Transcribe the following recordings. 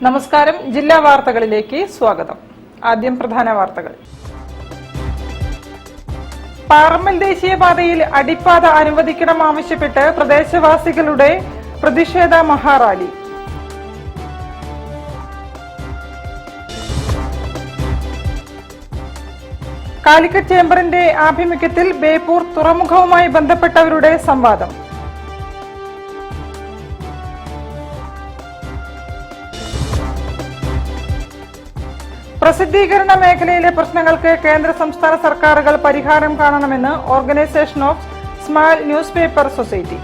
നമസ്കാരം. ജില്ലാ വാർത്തകളിലേക്ക് സ്വാഗതം. ആദ്യം പ്രധാന വാർത്തകൾ. പാറമ്മൽ ദേശീയപാതയിൽ അടിപ്പാത അനുവദിക്കണമെന്നാവശ്യപ്പെട്ട് പ്രദേശവാസികളുടെ പ്രതിഷേധ മഹാറാലി. കാലിക്കറ്റ് ചേംബറിന്റെ ആഭിമുഖ്യത്തിൽ ബേപ്പൂർ തുറമുഖവുമായി ബന്ധപ്പെട്ടവരുടെ സംവാദം. പ്രസിദ്ധീകരണ മേഖലയിലെ പ്രശ്നങ്ങൾക്ക് കേന്ദ്ര സംസ്ഥാന സർക്കാരുകൾ പരിഹാരം കാണണമെന്ന് organisation of small newspaper society.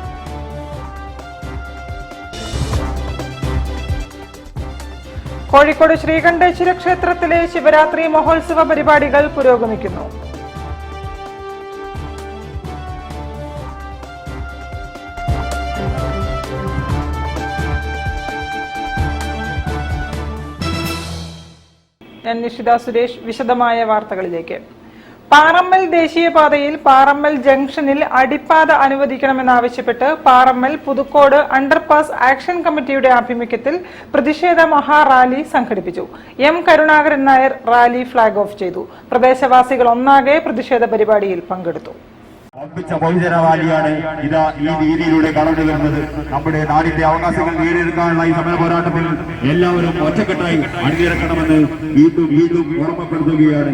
Kozhikode Sreekanteswara ക്ഷേത്രത്തിലെ ശിവരാത്രി മഹോത്സവ പരിപാടികൾ പുരോഗമിക്കുന്നു. ഞാൻ നിഷിത സുരേഷ്. വിശദമായ വാർത്തകളിലേക്ക്. പാറമ്മൽ ദേശീയപാതയിൽ പാറമ്മൽ ജംഗ്ഷനിൽ അടിപ്പാത അനുവദിക്കണമെന്നാവശ്യപ്പെട്ട് പാറമ്മൽ പുതുക്കോട് അണ്ടർപാസ് ആക്ഷൻ കമ്മിറ്റിയുടെ ആഭിമുഖ്യത്തിൽ പ്രതിഷേധ മഹാറാലി സംഘടിപ്പിച്ചു. M Karunakaran Nair rally flag off ചെയ്തു. പ്രദേശവാസികൾ ഒന്നാകെ പ്രതിഷേധ പരിപാടിയിൽ പങ്കെടുത്തു. ബഹുജനറാലിയാണ് ഇതാ ഈ രീതിയിലൂടെ കടന്നു വരുന്നത്. നമ്മുടെ നാടിന്റെ അവകാശങ്ങൾ നേടിയെടുക്കാനുള്ള ഈ സമര പോരാട്ടത്തിൽ എല്ലാവരും ഒറ്റക്കെട്ടായി അണിനിരക്കണമെന്ന് വീണ്ടും ഓർമ്മപ്പെടുത്തുകയാണ്.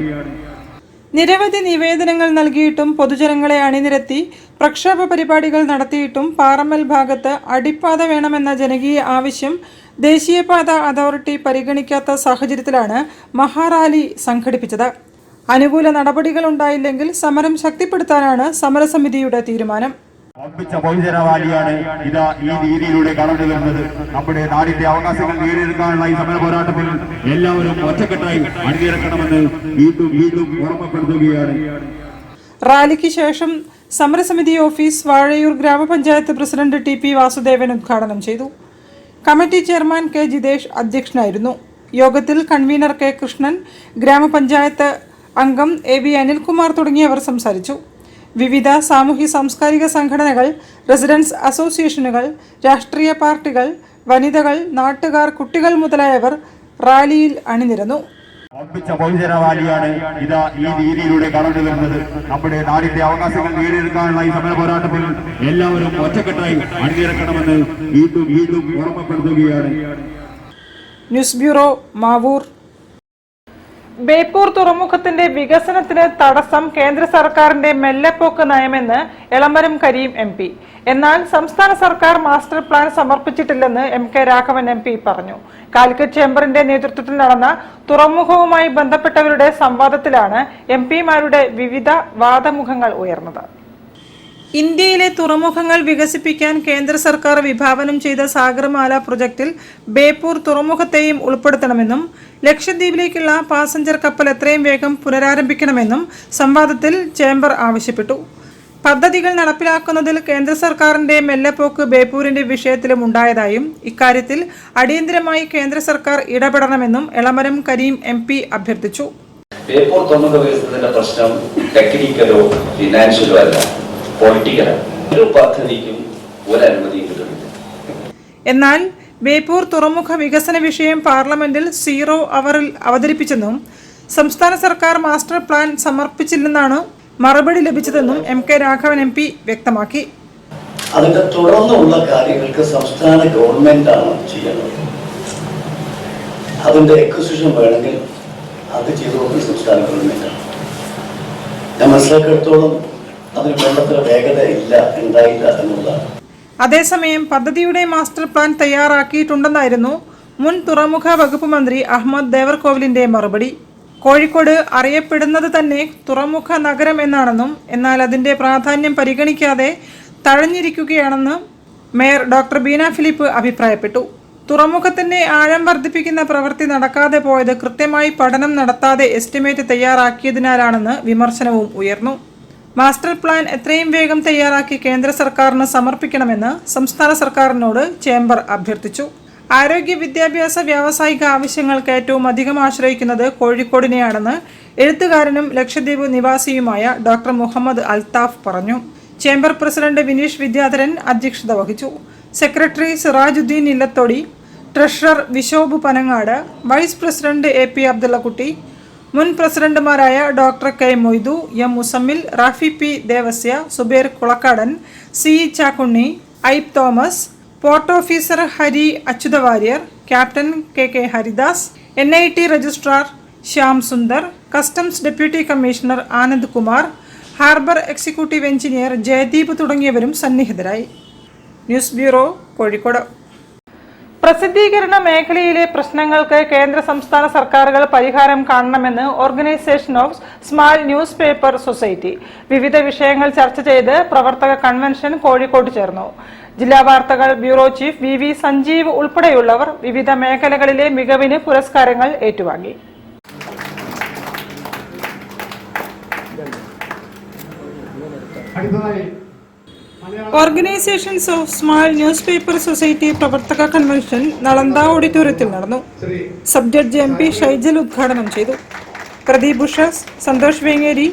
നിരവധി നിവേദനങ്ങൾ നൽകിയിട്ടും പൊതുജനങ്ങളെ അണിനിരത്തി പ്രക്ഷോഭ പരിപാടികൾ നടത്തിയിട്ടും പാറമ്മൽ ഭാഗത്ത് അടിപ്പാത വേണമെന്ന ജനകീയ ആവശ്യം ദേശീയപാത അതോറിറ്റി പരിഗണിക്കാത്ത സാഹചര്യത്തിലാണ് മഹാറാലി സംഘടിപ്പിച്ചത്. അനുകൂല നടപടികൾ ഉണ്ടായില്ലെങ്കിൽ സമരം ശക്തിപ്പെടുത്താനാണ് സമരസമിതിയുടെ തീരുമാനം. ബഹുജനറാലിയാണ് ഇതാ ഈ രീതിയിലൂടെ കടന്നു വരുന്നത്. നമ്മുടെ നാടിന്റെ അവകാശങ്ങൾ നേടിയെടുക്കാനുള്ള ഈ സമര പോരാട്ടത്തിൽ എല്ലാവരും ഒറ്റക്കെട്ടായി അണിനിരക്കണമെന്ന് വീണ്ടും ഓർമ്മപ്പെടുത്തുകയാണ്. റാലിക്ക് ശേഷം സമരസമിതി ഓഫീസ് വാഴയൂർ ഗ്രാമപഞ്ചായത്ത് പ്രസിഡന്റ് TP വാസുദേവൻ ഉദ്ഘാടനം ചെയ്തു. കമ്മിറ്റി ചെയർമാൻ K ജിതേഷ് അധ്യക്ഷനായിരുന്നു. യോഗത്തിൽ കൺവീനർ K കൃഷ്ണൻ, ഗ്രാമപഞ്ചായത്ത് അംഗം AV അനിൽകുമാർ തുടങ്ങിയവർ സംസാരിച്ചു. വിവിധ സാമൂഹ്യ സാംസ്കാരിക സംഘടനകൾ, റെസിഡൻസ് അസോസിയേഷനുകൾ, രാഷ്ട്രീയ പാർട്ടികൾ, വനിതകൾ, നാട്ടുകാർ, കുട്ടികൾ മുതലായവർ റാലിയിൽ അണിനിരന്നു. ബഹുജനറാലിയാണ് ഇതാ ഈ രീതിയിലൂടെ കടന്നു വരുന്നത്. നമ്മുടെ നാടിന്റെ അവകാശങ്ങൾ നേടിയെടുക്കാനുള്ള ഈ സമര പോരാട്ടത്തിൽ എല്ലാവരും ഒറ്റക്കെട്ടായി അണിനിരക്കണമെന്ന് വീണ്ടും ഓർമ്മപ്പെടുത്തുകയാണ്. News bureau, Mavoor. ബേപ്പൂർ തുറമുഖത്തിന്റെ വികസനത്തിന് തടസ്സം കേന്ദ്ര സർക്കാരിന്റെ മെല്ലെപ്പോക്ക് നയമെന്ന് എളമരം കരീം MP. എന്നാൽ സംസ്ഥാന സർക്കാർ മാസ്റ്റർ പ്ലാൻ സമർപ്പിച്ചിട്ടില്ലെന്ന് MK രാഘവൻ MP പറഞ്ഞു. കാലിക്കറ്റ് ചേംബറിന്റെ നേതൃത്വത്തിൽ നടന്ന തുറമുഖവുമായി ബന്ധപ്പെട്ടവരുടെ സംവാദത്തിലാണ് MPമാരുടെ വിവിധ വാദമുഖങ്ങൾ ഉയർന്നത്. ഇന്ത്യയിലെ തുറമുഖങ്ങൾ വികസിപ്പിക്കാൻ കേന്ദ്ര സർക്കാർ വിഭാവനം ചെയ്ത സാഗർമാല പ്രൊജക്ടിൽ ബേപ്പൂർ തുറമുഖത്തെയും ഉൾപ്പെടുത്തണമെന്നും ലക്ഷദ്വീപിലേക്കുള്ള പാസഞ്ചർ കപ്പൽ എത്രയും വേഗം പുനരാരംഭിക്കണമെന്നും സംവാദത്തിൽ ചേംബർ ആവശ്യപ്പെട്ടു. പദ്ധതികൾ നടപ്പിലാക്കുന്നതിൽ കേന്ദ്ര സർക്കാരിന്റെ മെല്ലെപ്പോക്ക് ബേപ്പൂരിന്റെ വിഷയത്തിലും ഉണ്ടായതായും ഇക്കാര്യത്തിൽ അടിയന്തരമായി കേന്ദ്ര സർക്കാർ ഇടപെടണമെന്നും എളമരം കരീം MP അഭ്യർത്ഥിച്ചു. ബേപ്പൂർ തുറമുഖ വികസനത്തിന്റെ പ്രശ്നം ടെക്നിക്കലോ ഫിനാൻഷ്യലോ അല്ല, പൊളിറ്റിക്കലാണ്. ഒരു പദ്ധതിക്കും ഒരു അനുമതിയും കിട്ടുന്നില്ല. എന്നാൽ ബേപ്പൂർ തുറമുഖ വികസന വിഷയം പാർലമെന്റിൽ 0 അവറിൽ അവതരിപ്പിച്ചെന്നും സംസ്ഥാന സർക്കാർ മാസ്റ്റർ പ്ലാൻ സമർപ്പിച്ചില്ലെന്നാണ് മറുപടി ലഭിച്ചതെന്നും MK രാഘവൻ MP വ്യക്തമാക്കി. അതിന്റെ തുടർന്നുള്ള കാര്യങ്ങൾക്ക് സംസ്ഥാന ഗവൺമെന്റാണ് ചെയ്യുന്നത്. അതിന്റെ എക്വിസിഷൻ വേണമെങ്കിൽ അത് ചെയ്തു കൊടുക്കുന്ന സംസ്ഥാന ഗവൺമെന്റാണ്. ഞാൻ മനസ്സിലാക്കിയെടുത്തോളം അതിന് വേണ്ടത്ര വേഗത ഉണ്ടായില്ല എന്നുള്ളതാണ്. അതേസമയം പദ്ധതിയുടെ മാസ്റ്റർ പ്ലാൻ തയ്യാറാക്കിയിട്ടുണ്ടെന്നായിരുന്നു മുൻ തുറമുഖ വകുപ്പ് മന്ത്രി അഹമ്മദ് ദേവർകോവിലിന്റെ മറുപടി. കോഴിക്കോട് അറിയപ്പെടുന്നത് തന്നെ തുറമുഖ നഗരം എന്നാണെന്നും എന്നാൽ അതിന്റെ പ്രാധാന്യം പരിഗണിക്കാതെ തഴഞ്ഞിരിക്കുകയാണെന്ന് മേയർ ഡോക്ടർ ബീന ഫിലിപ്പ് അഭിപ്രായപ്പെട്ടു. തുറമുഖത്തിന്റെ ആഴം വർദ്ധിപ്പിക്കുന്ന പ്രവൃത്തി നടക്കാതെ പോയത് കൃത്യമായി പഠനം നടത്താതെ എസ്റ്റിമേറ്റ് തയ്യാറാക്കിയതിനാലാണെന്ന് വിമർശനവും ഉയർന്നു. മാസ്റ്റർ പ്ലാൻ എത്രയും വേഗം തയ്യാറാക്കി കേന്ദ്ര സർക്കാരിന് സമർപ്പിക്കണമെന്ന് സംസ്ഥാന സർക്കാരിനോട് ചേംബർ അഭ്യർത്ഥിച്ചു. ആരോഗ്യ, വിദ്യാഭ്യാസ, വ്യാവസായിക ആവശ്യങ്ങൾക്ക് ഏറ്റവും അധികം ആശ്രയിക്കുന്നത് കോഴിക്കോടിനെയാണെന്ന് എഴുത്തുകാരനും ലക്ഷദ്വീപ് നിവാസിയുമായ ഡോക്ടർ മുഹമ്മദ് അൽത്താഫ് പറഞ്ഞു. ചേംബർ പ്രസിഡന്റ് വിനീഷ് വിദ്യാധരൻ അധ്യക്ഷത വഹിച്ചു. Secretary Sirajuddin Illathodi, treasurer Vishob Panangad, vice president AP Abdullakutty, മുൻ പ്രസിഡന്റുമാരായ doctor K Moidu, M Muzammil, Rafi P Devasya, Zubair Kulakkadan, CE Chakkunni, ഐബ് Thomas, port officer Hari Achuthavaryar, captain KK Haridas, NIT registrar Shyam Sundar, customs deputy commissioner Anand Kumar, harbour executive engineer Jayadeep തുടങ്ങിയവരും സന്നിഹിതരായി. News bureau, Kozhikode. പ്രസിദ്ധീകരണ മേഖലയിലെ പ്രശ്നങ്ങൾക്ക് കേന്ദ്ര സംസ്ഥാന സർക്കാരുകൾ പരിഹാരം കാണണമെന്ന് organisation of small newspaper society വിവിധ വിഷയങ്ങൾ ചർച്ച ചെയ്ത് പ്രവർത്തക കൺവെൻഷൻ കോഴിക്കോട് ചേർന്നു. ജില്ലാ വാർത്തകൾ ബ്യൂറോ ചീഫ് VV സഞ്ജീവ് ഉൾപ്പെടെയുള്ളവർ വിവിധ മേഖലകളിലെ മികവിന് പുരസ്കാരങ്ങൾ ഏറ്റുവാങ്ങി. Organisations of small newspaper society പ്രവർത്തക കൺവെൻഷൻ നളന്ദ ഓഡിറ്റോറിയത്തിൽ നടന്നു. സബ് ജഡ്ജ് MP ഷൈജൽ ഉദ്ഘാടനം ചെയ്തു. പ്രദീപ് ഉഷസ്, സന്തോഷ് വേങ്ങേരി,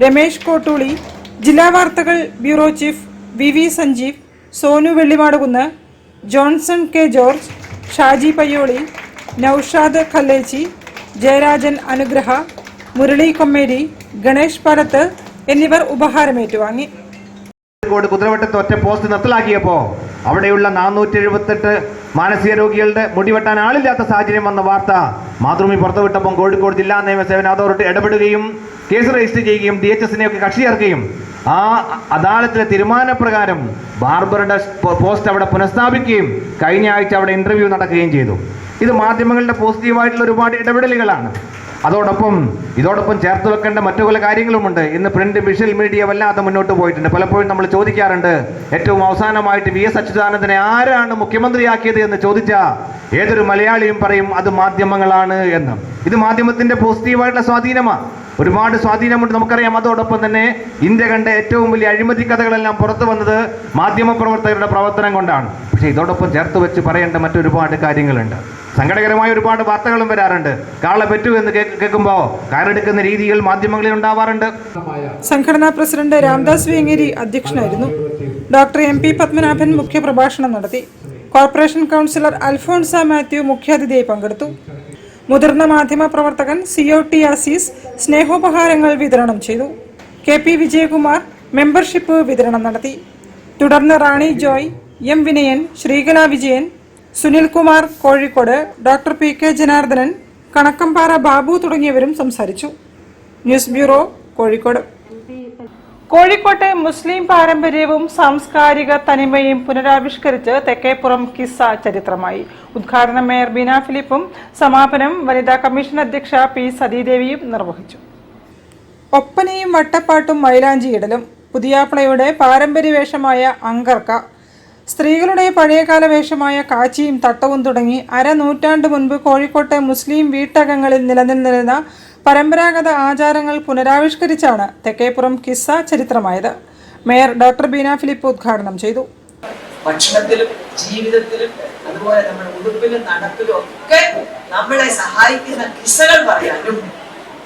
രമേശ് കോട്ടൂളി, ജില്ലാ വാർത്തകൾ bureau chief VV Sanjeev, Sonu Vellimadukunnu, Johnson K George, Shaji Payyoli, Noushad Khallechi, Jayarajan Anugraha, Murali Kommeri, Ganesh പാലത്ത് എന്നിവർ ഉപഹാരം ഏറ്റുവാങ്ങി. കുതിരവട്ടത്ത് ഒറ്റ പോസ്റ്റ് നിർത്തലാക്കിയപ്പോൾ അവിടെയുള്ള 478 മാനസിക രോഗികളുടെ മുടിവെട്ടാൻ ആളില്ലാത്ത സാഹചര്യം വന്ന വാർത്ത മാതൃഭൂമി പുറത്തുവിട്ടപ്പോൾ കോഴിക്കോട് ജില്ലാ നിയമസേവന അതോറിറ്റി ഇടപെടുകയും കേസ് രജിസ്റ്റർ ചെയ്യുകയും DHSനെ ഒക്കെ കക്ഷി ചേർക്കുകയും ആ അദാലത്തിലെ തീരുമാനപ്രകാരം ബാർബറുടെ പോസ്റ്റ് അവിടെ പുനഃസ്ഥാപിക്കുകയും കഴിഞ്ഞ ആഴ്ച അവിടെ ഇന്റർവ്യൂ നടക്കുകയും ചെയ്തു. ഇത് മാധ്യമങ്ങളുടെ പോസിറ്റീവായിട്ടുള്ള ഒരുപാട് ഇടപെടലുകളാണ്. ഇതോടൊപ്പം ചേർത്ത് വെക്കേണ്ട മറ്റു പല കാര്യങ്ങളുമുണ്ട്. ഇന്ന് പ്രിന്റ് വിഷ്വൽ മീഡിയ വല്ലാതെ മുന്നോട്ട് പോയിട്ടുണ്ട്. പലപ്പോഴും നമ്മൾ ചോദിക്കാറുണ്ട്, ഏറ്റവും അവസാനമായിട്ട് VS അച്യുതാനന്ദനെ ആരാണ് മുഖ്യമന്ത്രിയാക്കിയത് എന്ന് ചോദിച്ചാൽ ഏതൊരു മലയാളിയും പറയും അത് മാധ്യമങ്ങളാണ് എന്ന്. ഇത് മാധ്യമത്തിന്റെ പോസിറ്റീവായിട്ടുള്ള സ്വാധീനമാണ്. ഒരുപാട് സ്വാധീനമുണ്ട്, നമുക്കറിയാം. അതോടൊപ്പം തന്നെ ഇന്ത്യ കണ്ട ഏറ്റവും വലിയ അഴിമതി കഥകളെല്ലാം പുറത്തു വന്നത് മാധ്യമപ്രവർത്തകരുടെ പ്രവർത്തനം കൊണ്ടാണ്. പക്ഷേ ഇതോടൊപ്പം ചേർത്ത് വെച്ച് പറയേണ്ട മറ്റൊരുപാട് കാര്യങ്ങളുണ്ട്. സങ്കടകരമായ ഒരുപാട് വാർത്തകളും വരാറുണ്ട്. കാളെ പറ്റൂ എന്ന് കേൾക്കുമ്പോൾ കയറെടുക്കുന്ന രീതികൾ മാധ്യമങ്ങളിൽ ഉണ്ടാവാറുണ്ട്. സംഘടനാ പ്രസിഡന്റ് രാംദാസ് വേങ്ങേരി അധ്യക്ഷനായിരുന്നു. ഡോക്ടർ MP പത്മനാഭൻ മുഖ്യപ്രഭാഷണം നടത്തി. കോർപ്പറേഷൻ കൗൺസിലർ അൽഫോൺസ മാത്യു മുഖ്യാതിഥിയായി പങ്കെടുത്തു. മുതിർന്ന മാധ്യമ പ്രവർത്തകൻ COT ആസീസ് സ്നേഹോപഹാരങ്ങൾ വിതരണം ചെയ്തു. KP വിജയകുമാർ മെമ്പർഷിപ്പ് വിതരണം നടത്തി. തുടർന്ന് Rani Joy, M Vinayan, Sreekala Vijayan, Sunilkumar Kozhikode, doctor PK Janardhanan, Kanakkampara Babu തുടങ്ങിയവരും സംസാരിച്ചു. News bureau, Kozhikode. കോഴിക്കോട്ടെ മുസ്ലിം പാരമ്പര്യവും സാംസ്കാരിക തനിമയും പുനരാവിഷ്കരിച്ച് തെക്കേപ്പുറം കിസ്സ ചരിത്രമായി. ഉദ്ഘാടനം മേയർ ബീന ഫിലിപ്പും സമാപനം വനിതാ കമ്മീഷൻ അധ്യക്ഷ P സതീദേവിയും നിർവഹിച്ചു. ഒപ്പനയും വട്ടപ്പാട്ടും മൈലാഞ്ചിയിടലും പുതിയാപ്ലയുടെ പാരമ്പര്യ വേഷമായ അങ്കർക്ക, സ്ത്രീകളുടെ പഴയകാല വേഷമായ കാച്ചിയും തട്ടവും തുടങ്ങി അരനൂറ്റാണ്ട് മുൻപ് കോഴിക്കോട്ടെ മുസ്ലിം വീട്ടകങ്ങളിൽ നിലനിന്നിരുന്ന പരമ്പരാഗത ആചാരങ്ങൾ പുനരാവിഷ്കരിച്ചാണ് തെക്കേപ്പുറം കിസ്സ ചരിത്രമായത്. മേയർ ഡോക്ടർ ബീന ഫിലിപ്പ് ഉദ്ഘാടനം ചെയ്തു. ഭക്ഷണത്തിലും ജീവിതത്തിലും അതുപോലെ നമ്മുടെ ഉടുപ്പിലും നടപ്പിലും ഒക്കെ നമ്മളെ സഹായിക്കുന്ന കിസ്സകൾ പറയാനും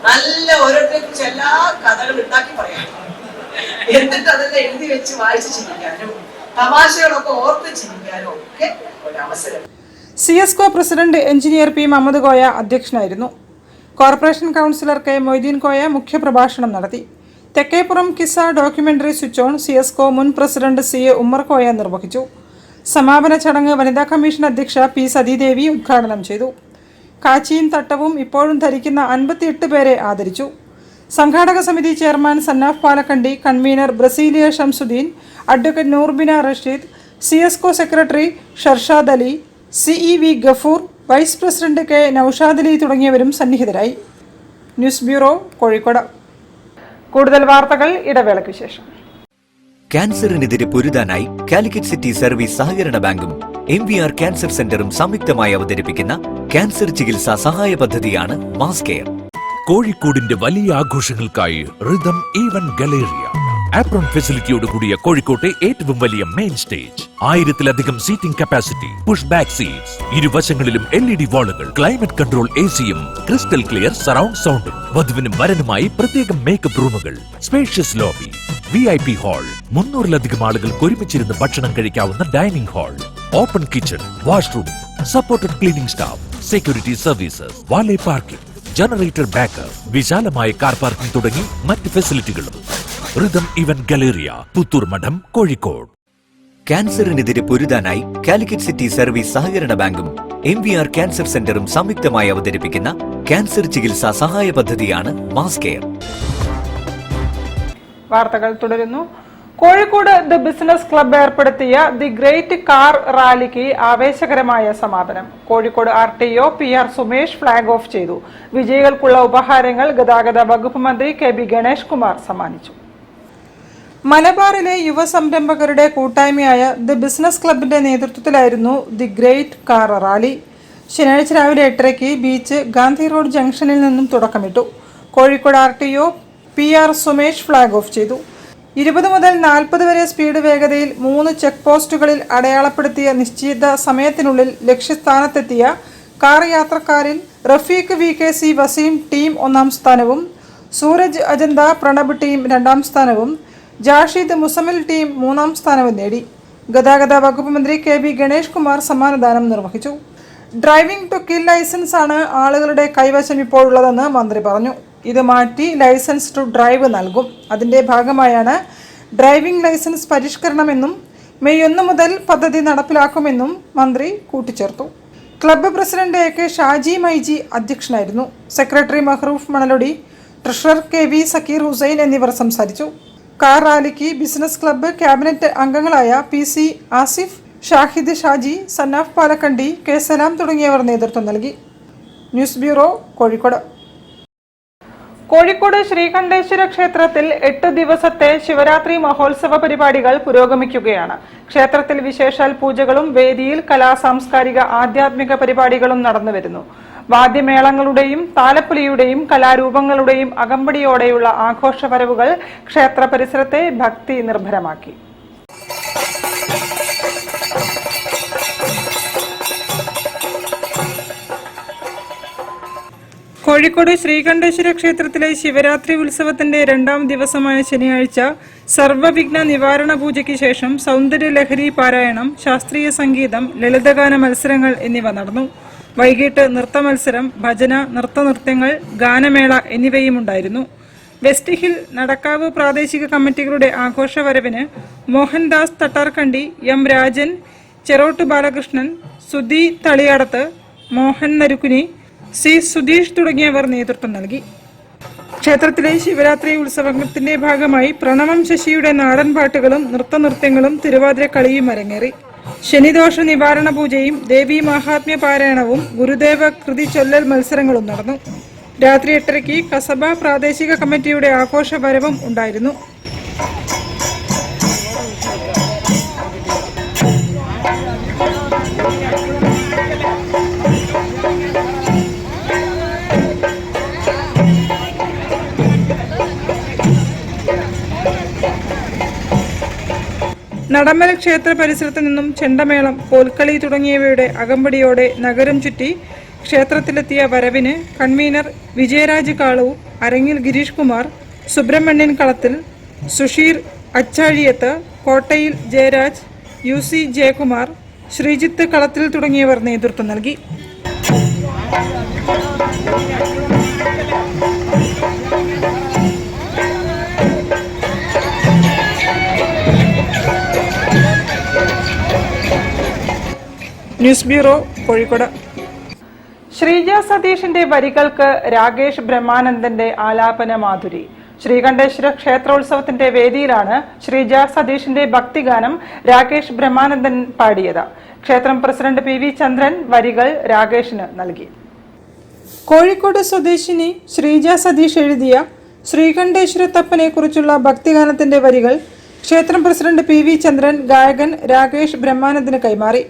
നല്ല ഓരോരുത്തരെ കുറിച്ച് എല്ലാ കഥകൾ ഉണ്ടാക്കി പറയാനും എന്നിട്ട് അതെല്ലാം എഴുതി വെച്ച് വായിച്ച് ചിന്തിക്കാനും തമാശകളൊക്കെ ഓർത്ത് ചിന്തിക്കാനും ഒക്കെ ഒരവസരം. CSCO president engineer P Muhammad Koya അധ്യക്ഷനായിരുന്നു. Corporation councillor K Moideen Koya മുഖ്യപ്രഭാഷണം നടത്തി. തെക്കേപ്പുറം കിസ്സ ഡോക്യുമെന്ററി സ്വിച്ച് ഓൺ CSCO മുൻ പ്രസിഡന്റ് CA ഉമ്മർ കോയ നിർവഹിച്ചു. സമാപന ചടങ്ങ് വനിതാ കമ്മീഷൻ അധ്യക്ഷ P സതീദേവി ഉദ്ഘാടനം ചെയ്തു. കാച്ചിയും തട്ടവും ഇപ്പോഴും ധരിക്കുന്ന 58 പേരെ ആദരിച്ചു. സംഘാടക സമിതി chairman Sannaf Palakkandi, convener Brasilia Shamsuddin, advocate Noorbina Rasheed, CSCO secretary Sharshad Ali, CEV Gafoor, vice president K Noushad Ali തുടങ്ങിയവരും സന്നിഹിതരായി. News bureau, Kozhikode. കൂടുതൽ വാർത്തകൾ ഇടവേളയ്ക്ക് ശേഷം. ക്യാൻസറിനെതിരെ പൊരുതാനായി കാലിക്കറ്റ് സിറ്റി സർവീസ് സഹകരണ ബാങ്കും MVR ക്യാൻസർ സെന്ററും സംയുക്തമായി അവതരിപ്പിക്കുന്ന ക്യാൻസർ ചികിത്സാ സഹായ പദ്ധതിയാണ് മാസ് കെയർ. കോഴിക്കോടിന്റെ വലിയ ആഘോഷങ്ങൾക്കായി റിതം ഈവന്റ് ഗലേറിയ ആപ്രോൺ ഫെസിലിറ്റിയോട് കൂടിയ കോഴിക്കോട്ടെ ഏറ്റവും വലിയ മെയിൻ സ്റ്റേജ്, 1000-ലധികം seating capacity, push back seats, ഇരുവശങ്ങളിലും LED വാളുകൾ, ക്ലൈമറ്റ് കൺട്രോൾ AC-യും, ക്രിസ്റ്റൽ ക്ലിയർ സറൗണ്ട് സൗണ്ടും, വധുവിനും വരനുമായി പ്രത്യേകം മേക്കപ്പ് റൂമുകൾ, സ്പേഷ്യസ് ലോബി, VIP ഹാൾ, 300-ലധികം ആളുകൾക്ക് ഒരുമിച്ചിരുന്ന് ഭക്ഷണം കഴിക്കാവുന്ന dining hall, open kitchen, washroom, supported cleaning staff, security services, valet parking, generator backup, വിശാലമായ കാർ പാർക്കിംഗ് തുടങ്ങി മറ്റ് ഫെസിലിറ്റികളും. റിതം ഇവന്റ് ഗാലറിയ, പുത്തൂർ മഠം, കോഴിക്കോട്. ക്യാൻസറിനെതിരെ പൊരുതാനായി കാലിക്കറ്റ് സിറ്റി സർവീസ് സഹകരണ ബാങ്കും MVR ക്യാൻസർ സെന്ററും സംയുക്തമായി അവതരിപ്പിക്കുന്ന ക്യാൻസർ ചികിത്സാ സഹായ പദ്ധതിയാണ് മാസ് കെയർ. വാർത്തകൾ തുടരുന്നു. കോഴിക്കോട് ദി ബിസിനസ് ക്ലബ്ബ് ഏർപ്പെടുത്തിയ ദി ഗ്രേറ്റ് കാർ റാലിക്ക് ആവേശകരമായ സമാപനം. Kozhikode RTO PR Sumesh flag off ചെയ്തു. വിജയികൾക്കുള്ള ഉപഹാരങ്ങൾ ഗതാഗത വകുപ്പ് മന്ത്രി KB ഗണേഷ് കുമാർ സമ്മാനിച്ചു. മലബാറിലെ യുവ സംരംഭകരുടെ കൂട്ടായ്മയായ ദി ബിസിനസ് ക്ലബിന്റെ നേതൃത്വത്തിലായിരുന്നു ദി ഗ്രേറ്റ് കാർ റാലി. ശനിയാഴ്ച രാവിലെ 8:30 ബീച്ച് ഗാന്ധി റോഡ് ജംഗ്ഷനിൽ നിന്നും തുടക്കമിട്ടു. Kozhikode RTO PR Sumesh flag off ചെയ്തു. 20 മുതൽ 40 വരെ സ്പീഡ് വേഗതയിൽ 3 ചെക്ക് പോസ്റ്റുകളിൽ അടയാളപ്പെടുത്തിയ നിശ്ചിത സമയത്തിനുള്ളിൽ ലക്ഷ്യസ്ഥാനത്തെത്തിയ കാർ യാത്രക്കാരിൽ റഫീഖ് VKC വസീം ടീം 1-ാം സ്ഥാനവും, സൂരജ് അജന്ത പ്രണബ് ടീം 2-ാം സ്ഥാനവും, ജാഷിദ് മുസമിൽ ടീം 3-ാം സ്ഥാനവും നേടി. ഗതാഗത വകുപ്പ് മന്ത്രി KB ഗണേഷ് കുമാർ സമ്മാനദാനം നിർവഹിച്ചു. ഡ്രൈവിംഗ് ടു കിൽ ലൈസൻസ് ആണ് ആളുകളുടെ കൈവശം ഇപ്പോഴുള്ളതെന്ന് മന്ത്രി പറഞ്ഞു. ഇത് മാറ്റി ലൈസൻസ് ടു ഡ്രൈവ് നൽകും. അതിന്റെ ഭാഗമായാണ് ഡ്രൈവിംഗ് ലൈസൻസ് പരിഷ്കരണമെന്നും മെയ് 1 മുതൽ പദ്ധതി നടപ്പിലാക്കുമെന്നും മന്ത്രി കൂട്ടിച്ചേർത്തു. Club president AK Shaji MyG അധ്യക്ഷനായിരുന്നു. Secretary Mahroof Manalodi, treasurer KV Zakir Hussain എന്നിവർ സംസാരിച്ചു. കാർ റാലിക്ക് ബിസിനസ് ക്ലബ്ബ് ക്യാബിനറ്റ് അംഗങ്ങളായ PC ആസിഫ്, ഷാഹിദ് ഷാജി, സന്നാഫ് പാലക്കണ്ടി, K സലാം തുടങ്ങിയവർ നേതൃത്വം നൽകി. News bureau, Kozhikode. കോഴിക്കോട് ശ്രീകണ്ഠേശ്വര ക്ഷേത്രത്തിൽ 8 ദിവസത്തെ ശിവരാത്രി മഹോത്സവ പരിപാടികൾ പുരോഗമിക്കുകയാണ്. ക്ഷേത്രത്തിൽ വിശേഷാൽ പൂജകളും വേദിയിൽ സാംസ്കാരിക ആധ്യാത്മിക പരിപാടികളും നടന്നുവരുന്നു. വാദ്യമേളങ്ങളുടെയും താലപ്പൊലിയുടെയും കലാരൂപങ്ങളുടെയും അകമ്പടിയോടെയുള്ള ആഘോഷവരവുകൾ ക്ഷേത്ര പരിസരത്തെ ഭക്തി നിർഭരമാക്കി. കോഴിക്കോട് ശ്രീകണ്ഠേശ്വര ക്ഷേത്രത്തിലെ ശിവരാത്രി ഉത്സവത്തിന്റെ 2-ാം ദിവസമായ ശനിയാഴ്ച സർവ്വവിഘ്ന നിവാരണ പൂജയ്ക്ക് ശേഷം സൗന്ദര്യ ലഹരി പാരായണം, ശാസ്ത്രീയ സംഗീതം, ലളിതഗാന മത്സരങ്ങൾ എന്നിവ നടന്നു. വൈകിട്ട് നൃത്ത മത്സരം, ഭജന, നൃത്തനൃത്യങ്ങൾ, ഗാനമേള എന്നിവയും ഉണ്ടായിരുന്നു. വെസ്റ്റ് ഹിൽ, നടക്കാവ് പ്രാദേശിക കമ്മിറ്റികളുടെ ആഘോഷവരവിന് മോഹൻദാസ് തട്ടാർക്കണ്ടി, M രാജൻ, ചെറോട്ട് ബാലകൃഷ്ണൻ, സുധി തളിയാടത്ത്, മോഹൻ നരുക്കുനി, C സുധീഷ് തുടങ്ങിയവർ നേതൃത്വം നൽകി. ക്ഷേത്രത്തിലെ ശിവരാത്രി ഉത്സവത്തിന്റെ ഭാഗമായി പ്രണവം ശശിയുടെ നാടൻ പാട്ടുകളും നൃത്തനൃത്യങ്ങളും തിരുവാതിരക്കളിയും അരങ്ങേറി. ശനിദോഷ നിവാരണ പൂജയും ദേവീ മാഹാത്മ്യ പാരായണവും ഗുരുദേവ കൃതി ചൊല്ലൽ മത്സരങ്ങളും നടന്നു. രാത്രി 8:30 കസബ പ്രാദേശിക കമ്മിറ്റിയുടെ ആഘോഷവരവും ഉണ്ടായിരുന്നു. നടമ്മൽ ക്ഷേത്ര പരിസരത്ത് നിന്നും ചെണ്ടമേളം, കോൽക്കളി തുടങ്ങിയവയുടെ അകമ്പടിയോടെ നഗരം ചുറ്റി ക്ഷേത്രത്തിലെത്തിയ വരവിന് കൺവീനർ വിജയരാജ് കാളു, അരങ്ങിൽ ഗിരീഷ് കുമാർ, സുബ്രഹ്മണ്യൻ കളത്തിൽ, സുഷീർ അച്ചാഴിയത്ത്, കോട്ടയിൽ ജയരാജ്, UC ജയകുമാർ, ശ്രീജിത്ത് കളത്തിൽ തുടങ്ങിയവർ നേതൃത്വം നൽകി. News bureau, Kozhikode. ശ്രീജ സതീഷിന്റെ വരികൾക്ക് രാകേഷ് ബ്രഹ്മാനന്ദന്റെ ആലാപന മാധുരി. ശ്രീകണ്ഠേശ്വര ക്ഷേത്രോത്സവത്തിന്റെ വേദിയിലാണ് ശ്രീജ സതീഷിന്റെ ഭക്തിഗാനം രാകേഷ് ബ്രഹ്മാനന്ദൻ പാടിയത്. ക്ഷേത്രം പ്രസിഡന്റ് PV ചന്ദ്രൻ വരികൾ രാകേഷിന് നൽകി. കോഴിക്കോട് സ്വദേശിനി ശ്രീജ സതീഷ് എഴുതിയ ശ്രീകണ്ഠേശ്വരത്തപ്പനെ കുറിച്ചുള്ള ഭക്തിഗാനത്തിന്റെ വരികൾ ക്ഷേത്രം പ്രസിഡന്റ് PV ചന്ദ്രൻ ഗായകൻ രാകേഷ് ബ്രഹ്മാനന്ദന് കൈമാറി.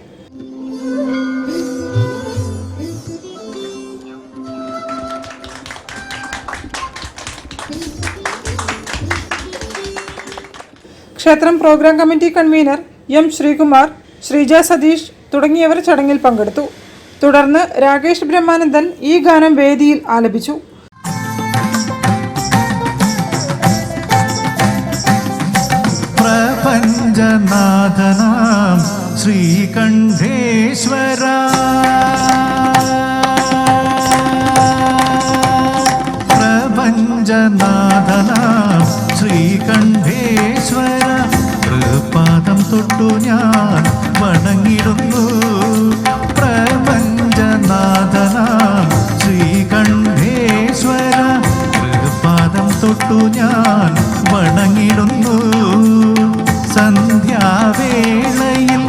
ക്ഷേത്രം program committee convener M Sreekumar, Sreeja Satheesh തുടങ്ങിയവർ ചടങ്ങിൽ പങ്കെടുത്തു. തുടർന്ന് രാകേഷ് ബ്രഹ്മാനന്ദൻ ഈ ഗാനം വേദിയിൽ ആലപിച്ചു. പ്രപഞ്ചനാഥനാം ശ്രീകണ്ഠേശ്വര പ്രപഞ്ചനാഥനാം ശ്രീകണ്ഠേശ്വര തൃപാദം തൊട്ടു ഞാൻ വണങ്ങിടുന്നു. പ്രപഞ്ചനാഥനാം ശ്രീകണ്ഠേശ്വര തൃപാദം തൊട്ടു ഞാൻ വണങ്ങിടുന്നു. സന്ധ്യാവേളയിൽ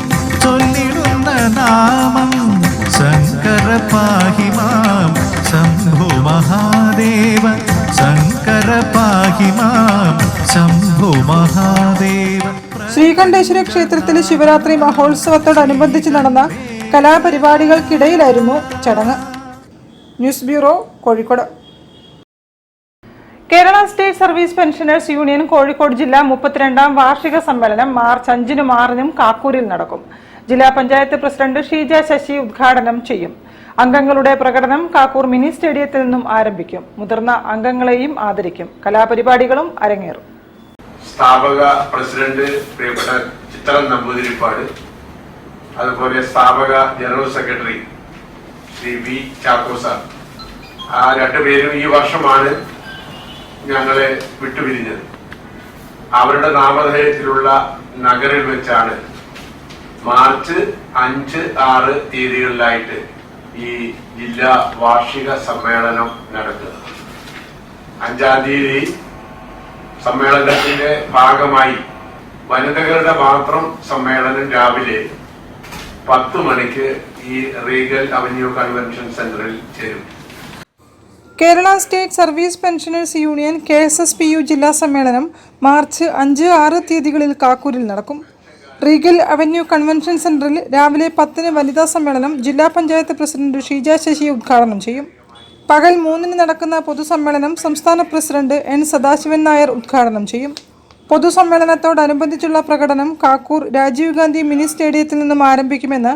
ചൊല്ലിടുന്ന നാമം ശങ്കര പാഹിമാം ശംഭോ മഹാദേവ, ശങ്കര പാഹിമാം ശംഭോ മഹാദേവ. ശ്രീകണ്ഠേശ്വര ക്ഷേത്രത്തിലെ ശിവരാത്രി മഹോത്സവത്തോടനുബന്ധിച്ച് നടന്ന കലാപരിപാടികൾക്കിടയിലായിരുന്നു ചടങ്ങ്. News bureau, Kozhikode. Kerala state service pensioners union Kozhikode ജില്ലാ 32ാം വാർഷിക സമ്മേളനം മാർച്ച് 5-നും 6-നും കാക്കൂരിൽ നടക്കും. ജില്ലാ പഞ്ചായത്ത് പ്രസിഡന്റ് ഷീജ ശശി ഉദ്ഘാടനം ചെയ്യും. അംഗങ്ങളുടെ പ്രകടനം കാക്കൂർ മിനി സ്റ്റേഡിയത്തിൽ നിന്നും ആരംഭിക്കും. മുതിർന്ന അംഗങ്ങളെയും ആദരിക്കും. കലാപരിപാടികളും അരങ്ങേറും. സ്ഥാപക പ്രസിഡന്റ് പ്രിയപ്പെട്ട ചിത്രൻ നമ്പൂതിരിപ്പാട്, അതുപോലെ സ്ഥാപക ജനറൽ സെക്രട്ടറി ശ്രീ വി ചാക്കോസ, ആ രണ്ടുപേരും ഈ വർഷമാണ് ഞങ്ങളെ വിട്ടുപിരിഞ്ഞത്. അവരുടെ നാമധേയത്തിലുള്ള നഗറിൽ വെച്ചാണ് മാർച്ച് 5, 6 തീയതികളിലായിട്ട് ഈ ജില്ലാ വാർഷിക സമ്മേളനം നടക്കുക. 5-ാം തീയതി സമ്മേളനത്തിന്റെ ഭാഗമായി വനിതകളുടെ മാത്രം സമ്മേളനം രാവിലെ 10 മണിക്ക് ഈ റീഗൽ അവന്യൂ കൺവെൻഷൻ സെന്ററിൽ ചേരും. Kerala state service pensioners union KSSPU ജില്ലാ സമ്മേളനം മാർച്ച് 5, 6 തീയതികളിൽ കാക്കൂരിൽ നടക്കും. റീഗൽ അവന്യൂ കൺവെൻഷൻ സെന്ററിൽ രാവിലെ 10-ന് വനിതാ സമ്മേളനം ജില്ലാ പഞ്ചായത്ത് പ്രസിഡന്റ് ഷീജ ശശി ഉദ്ഘാടനം ചെയ്യും. പകൽ 3-ന് നടക്കുന്ന പൊതുസമ്മേളനം സംസ്ഥാന പ്രസിഡന്റ് N സദാശിവൻ നായർ ഉദ്ഘാടനം ചെയ്യും. പൊതുസമ്മേളനത്തോടനുബന്ധിച്ചുള്ള പ്രകടനം കാക്കൂർ രാജീവ് ഗാന്ധി മിനി സ്റ്റേഡിയത്തിൽ നിന്നും ആരംഭിക്കുമെന്ന്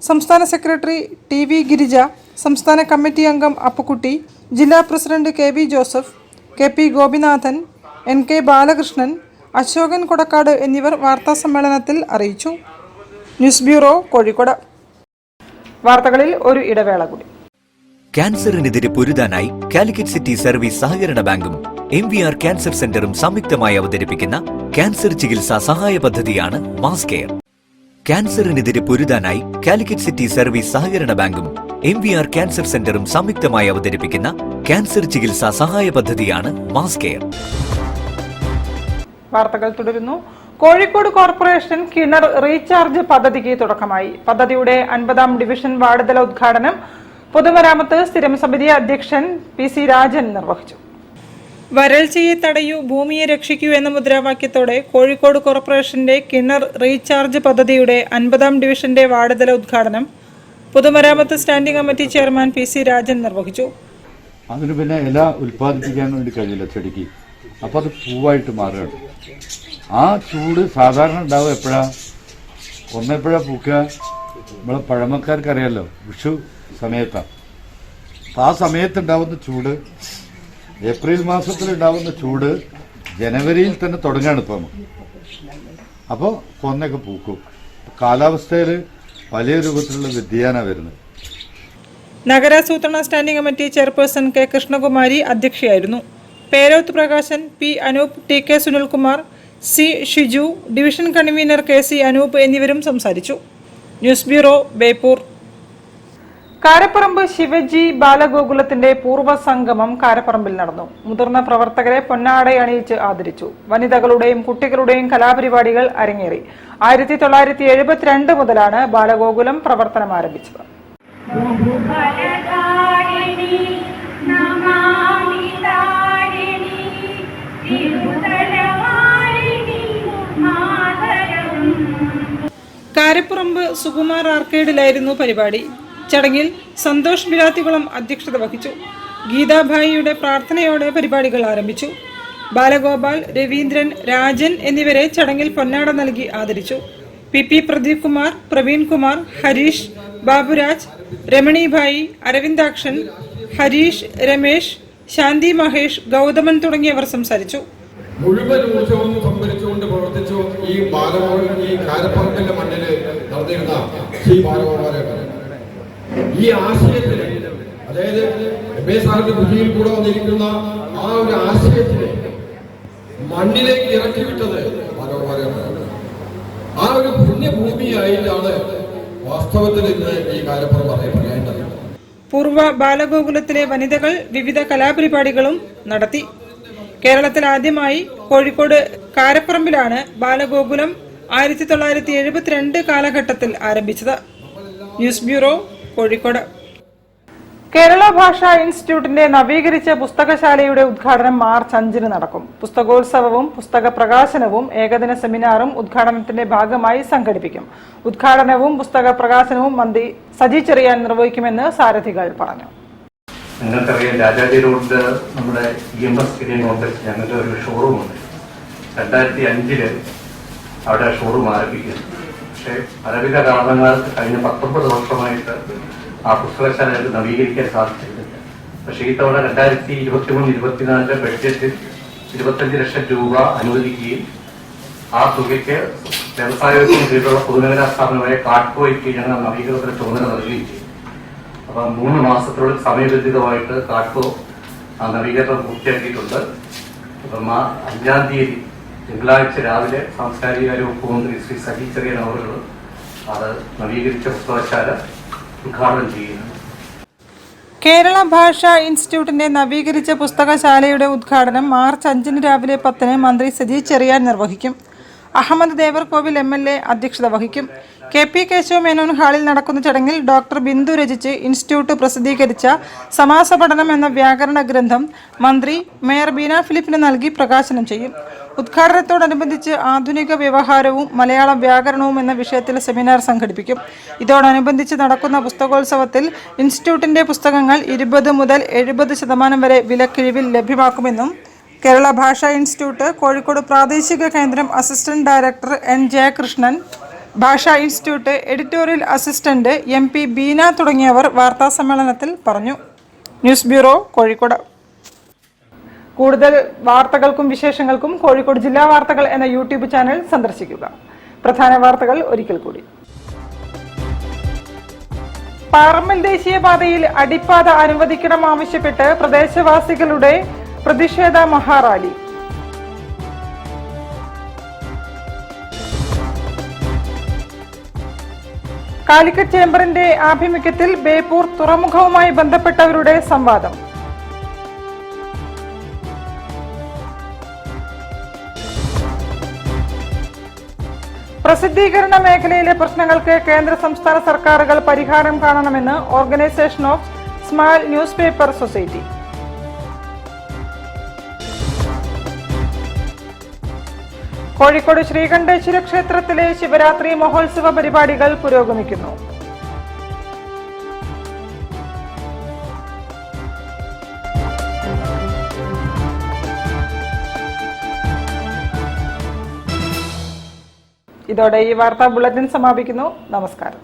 സംസ്ഥാന സെക്രട്ടറി TV ഗിരിജ, സംസ്ഥാന കമ്മിറ്റി അംഗം അപ്പുക്കുട്ടി, ജില്ലാ president KV Joseph, KP Gopinathan, NK Balakrishnan, Ashokan Kodakkad എന്നിവർ വാർത്താസമ്മേളനത്തിൽ അറിയിച്ചു. News bureau, Kozhikode. വാർത്തകളിൽ ഒരു ഇടവേള കൂടി. ക്യാൻസറിനെതിരെ പൊരുതാനായി കാലിക്കറ്റ് സിറ്റി സർവീസ് സഹകരണ ബാങ്കും MVR ക്യാൻസർ സെന്ററും സംയുക്തമായി അവതരിപ്പിക്കുന്ന ക്യാൻസർ ചികിത്സാ സഹായ പദ്ധതിയാണ് മാസ് കെയർ. ക്യാൻസറിനെതിരെ പൊരുതാനായി കാലിക്കറ്റ് സിറ്റി സർവീസ് സഹകരണ ബാങ്കും MVR ക്യാൻസർ സെന്ററും സംയുക്തമായി അവതരിപ്പിക്കുന്ന ക്യാൻസർ ചികിത്സാ സഹായ പദ്ധതിയാണ് മാസ് കെയർ. വാർത്തകൾ തുടരുന്നു. കോഴിക്കോട് കോർപ്പറേഷൻ കിണർ റീചാർജ് പദ്ധതിക്ക് തുടക്കമായി. പദ്ധതിയുടെ 50ാം ഡിവിഷൻ വാർഡ് തല ഉദ്ഘാടനം പൊതുമരാമത്ത് സ്ഥിരം സമിതി അധ്യക്ഷൻ PC രാജൻ നിർവഹിച്ചു. വരൾച്ചയെ തടയൂ, ഭൂമിയെ രക്ഷിക്കൂ എന്ന മുദ്രാവാക്യത്തോടെ കോഴിക്കോട് കോർപ്പറേഷന്റെ കിണർ റീചാർജ് പദ്ധതിയുടെ 50ാം ഡിവിഷന്റെ വാർഡ് തല ഉദ്ഘാടനം പൊതുമരാമത്ത് standing committee chairman PC Rajan നിർവഹിച്ചു. അതിന് പിന്നെ ഇല ഉൽപ്പാദിപ്പിക്കാൻ വേണ്ടി കഴിയില്ല ചെടിക്ക്, അപ്പം അത് പൂവായിട്ട് മാറുകയാണ്. ആ ചൂട് സാധാരണ ഉണ്ടാവുക എപ്പോഴാ പൂക്കുക? നമ്മളെ പഴമക്കാർക്കറിയാലോ, വിഷു സമയത്താണ്. അപ്പം ആ സമയത്തുണ്ടാവുന്ന ചൂട്, ഏപ്രിൽ മാസത്തിലുണ്ടാവുന്ന ചൂട് ജനുവരിയിൽ തന്നെ തുടങ്ങുകയാണ് ഇപ്പം. അപ്പോൾ കൊന്നൊക്കെ പൂക്കും. കാലാവസ്ഥയിൽ വലിയ രൂപത്തിലുള്ള വ്യതിയാനമാണ് വരുന്നത്. നഗരാസൂത്രണ standing committee chairperson K Krishnakumari അധ്യക്ഷയായിരുന്നു. Peroth Prakashan, P Anoop, TK Sunilkumar, C Shiju, division convener KC Anoop എന്നിവരും സംസാരിച്ചു. News bureau, Beypore. കാരപ്പറമ്പ് ശിവജി ബാലഗോകുലത്തിന്റെ പൂർവ്വ സംഗമം കാരപ്പറമ്പിൽ നടന്നു. മുതിർന്ന പ്രവർത്തകരെ പൊന്നാടയണിയിച്ച് ആദരിച്ചു. വനിതകളുടെയും കുട്ടികളുടെയും കലാപരിപാടികൾ അരങ്ങേറി. 1972 മുതലാണ് ബാലഗോകുലം പ്രവർത്തനം ആരംഭിച്ചത്. കാരപ്പറമ്പ് സുകുമാർ ആർക്കേഡിലായിരുന്നു പരിപാടി. ചടങ്ങിൽ സന്തോഷ് ബിലാത്തികുളം അധ്യക്ഷത വഹിച്ചു. ഗീതാഭായിയുടെ പ്രാർത്ഥനയോടെ പരിപാടികൾ ആരംഭിച്ചു. ബാലഗോപാൽ, രവീന്ദ്രൻ, രാജൻ എന്നിവരെ ചടങ്ങിൽ പൊന്നാട നൽകി ആദരിച്ചു. പി പ്രദീപ് കുമാർ, പ്രവീൺ കുമാർ, ഹരീഷ്, ബാബുരാജ്, രമണിഭായി, അരവിന്ദാക്ഷൻ, ഹരീഷ്, രമേശ്, ശാന്തി മഹേഷ്, ഗൗതമൻ തുടങ്ങിയവർ സംസാരിച്ചു. മുഴുവൻ ഊർജവും സംഭരിച്ചുകൊണ്ട് പ്രവർത്തിച്ചു ഈ കാരപ്പറമ്പിന്റെ മണ്ണിൽ നടന്നിരുന്ന ശ്രീ ബാലഗോപാലൻ ഈ ആശയത്തിന്, അതായത് സാറിന്റെ ബുദ്ധിയിൽ കൂടെ വന്നിരിക്കുന്ന ആ ഒരു ആശയത്തിന് മണ്ണിലേക്ക് ഇറക്കി വിട്ടത് ബാലഗോപാലൻ. ആ ഒരു പുണ്യഭൂമിയായിട്ടാണ് വാസ്തവത്തിൽ ഇന്ന് ഈ കാരപ്പുറം പറയേണ്ടത്. പൂർവ്വ ബാലഗോകുലത്തിലെ വനിതകൾ വിവിധ കലാപരിപാടികളും നടത്തി. കേരളത്തിൽ ആദ്യമായി കോഴിക്കോട് കാരപ്പറമ്പിലാണ് ബാലഗോകുലം 1972 കാലഘട്ടത്തിൽ ആരംഭിച്ചത്. News bureau, Kozhikode. കേരള ഭാഷാ ഇൻസ്റ്റിറ്റ്യൂട്ടിന്റെ നവീകരിച്ച പുസ്തകശാലയുടെ ഉദ്ഘാടനം മാർച്ച് 5 നടക്കും. പുസ്തകോത്സവവും പുസ്തക പ്രകാശനവും ഏകദിന സെമിനാറും ഉദ്ഘാടനത്തിന്റെ ഭാഗമായി സംഘടിപ്പിക്കും. ഉദ്ഘാടനവും പുസ്തക പ്രകാശനവും മന്ത്രി സജി ചെറിയാൻ നിർവഹിക്കുമെന്ന് സാരഥികൾ പറഞ്ഞു. നിങ്ങൾക്കറിയാം, രാജാജി റോഡിൽ നമ്മുടെ EMS കിരിയൻ കോംപ്ലക്സ് ഞങ്ങളുടെ ഒരു ഷോറൂമുണ്ട്. 2005 അവിടെ ഷോറൂം ആരംഭിക്കുന്നു. പക്ഷേ പലവിധ കാരണങ്ങൾക്ക് കഴിഞ്ഞ 19 വർഷമായിട്ട് ആ പുസ്തകശാല നവീകരിക്കാൻ സാധിച്ചിരുന്നില്ല. പക്ഷേ ഈ തവണ 2023-24 ബഡ്ജറ്റിൽ 25 ലക്ഷം രൂപ അനുവദിക്കുകയും ആ തുകയ്ക്ക് വ്യവസായത്തിന് കീഴിലുള്ള പൊതുമേഖലാ സ്ഥാപനമായ കാട്ട്കോയ്ക്ക് ഞങ്ങൾ നവീകരണത്തിന് ചുമതല നൽകുകയും ചെയ്തു. അപ്പം 3 മാസത്തിനുള്ളിൽ സമയബന്ധിതമായിട്ട് കാട്ട്കോ ആ നവീകരണം പൂർത്തിയാക്കിയിട്ടുണ്ട്. അപ്പം ആ 5-ാം തീയതി തിങ്കളാഴ്ച രാവിലെ സാംസ്കാരിക വകുപ്പ് മന്ത്രി ശ്രീ സജി ചെറിയാൻ അവர்கள் അത് നവീകരിച്ച പുസ്തകശാല ഉദ്ഘാടനം ചെയ്യുന്നു. കേരള ഭാഷാ ഇൻസ്റ്റിറ്റ്യൂട്ടിന്റെ നവീകരിച്ച പുസ്തകശാലയുടെ ഉദ്ഘാടനം മാർച്ച് 5 രാവിലെ 10 മന്ത്രി സജി ചെറിയാൻ നിർവഹിക്കും. അഹമ്മദ് ദേവർകോവിൽ MLA അധ്യക്ഷത വഹിക്കും. KP കേശവ മേനോൻ ഹാളിൽ നടക്കുന്ന ചടങ്ങിൽ ഡോക്ടർ ബിന്ദു രചിച്ച് ഇൻസ്റ്റിറ്റ്യൂട്ട് പ്രസിദ്ധീകരിച്ച സമാസ പഠനം എന്ന വ്യാകരണ ഗ്രന്ഥം മന്ത്രി മേയർ ബീന ഫിലിപ്പിന് നൽകി പ്രകാശനം ചെയ്യും. ഉദ്ഘാടനത്തോടനുബന്ധിച്ച് ആധുനിക വ്യവഹാരവും മലയാള വ്യാകരണവും എന്ന വിഷയത്തിൽ സെമിനാർ സംഘടിപ്പിക്കും. ഇതോടനുബന്ധിച്ച് നടക്കുന്ന പുസ്തകോത്സവത്തിൽ ഇൻസ്റ്റിറ്റ്യൂട്ടിന്റെ പുസ്തകങ്ങൾ 20 മുതൽ 70% വരെ വിലക്കിഴിവിൽ ലഭ്യമാക്കുമെന്നും കേരള ഭാഷാ ഇൻസ്റ്റിറ്റ്യൂട്ട് കോഴിക്കോട് പ്രാദേശിക കേന്ദ്രം അസിസ്റ്റന്റ് ഡയറക്ടർ N ജയകൃഷ്ണൻ, ഭാഷാ institute editorial assistant MP Beena തുടങ്ങിയവർ വാർത്താസമ്മേളനത്തിൽ പറഞ്ഞു. News bureau, Kozhikode. കൂടുതൽ വാർത്തകൾക്കും വിശേഷങ്ങൾക്കും കോഴിക്കോട് ജില്ലാ വാർത്തകൾ എന്ന YouTube ചാനൽ സന്ദർശിക്കുക. പ്രധാന വാർത്തകൾ ഒരിക്കൽ കൂടി. പാറമ്മൽ ദേശീയപാതയിൽ അടിപ്പാത അനുവദിക്കണം ആവശ്യപ്പെട്ട് പ്രദേശവാസികളുടെ പ്രതിഷേധ മഹാറാലി. കാലിക്കറ്റ് ചേംബറിന്റെ ആഭിമുഖ്യത്തിൽ ബേപ്പൂർ തുറമുഖവുമായി ബന്ധപ്പെട്ടവരുടെ സംവാദം. പ്രസിദ്ധീകരണ മേഖലയിലെ പ്രശ്നങ്ങൾക്ക് കേന്ദ്ര സംസ്ഥാന സർക്കാരുകൾ പരിഹാരം കാണണമെന്ന് organisation of small newspaper society. Kozhikode Sreekanteswara ക്ഷേത്രത്തിലെ ശിവരാത്രി മഹോത്സവ പരിപാടികൾ പുരോഗമിക്കുന്നു. ഇതോടെ ഈ വാർത്താ ബുള്ളറ്റിൻ സമാപിക്കുന്നു. നമസ്കാരം.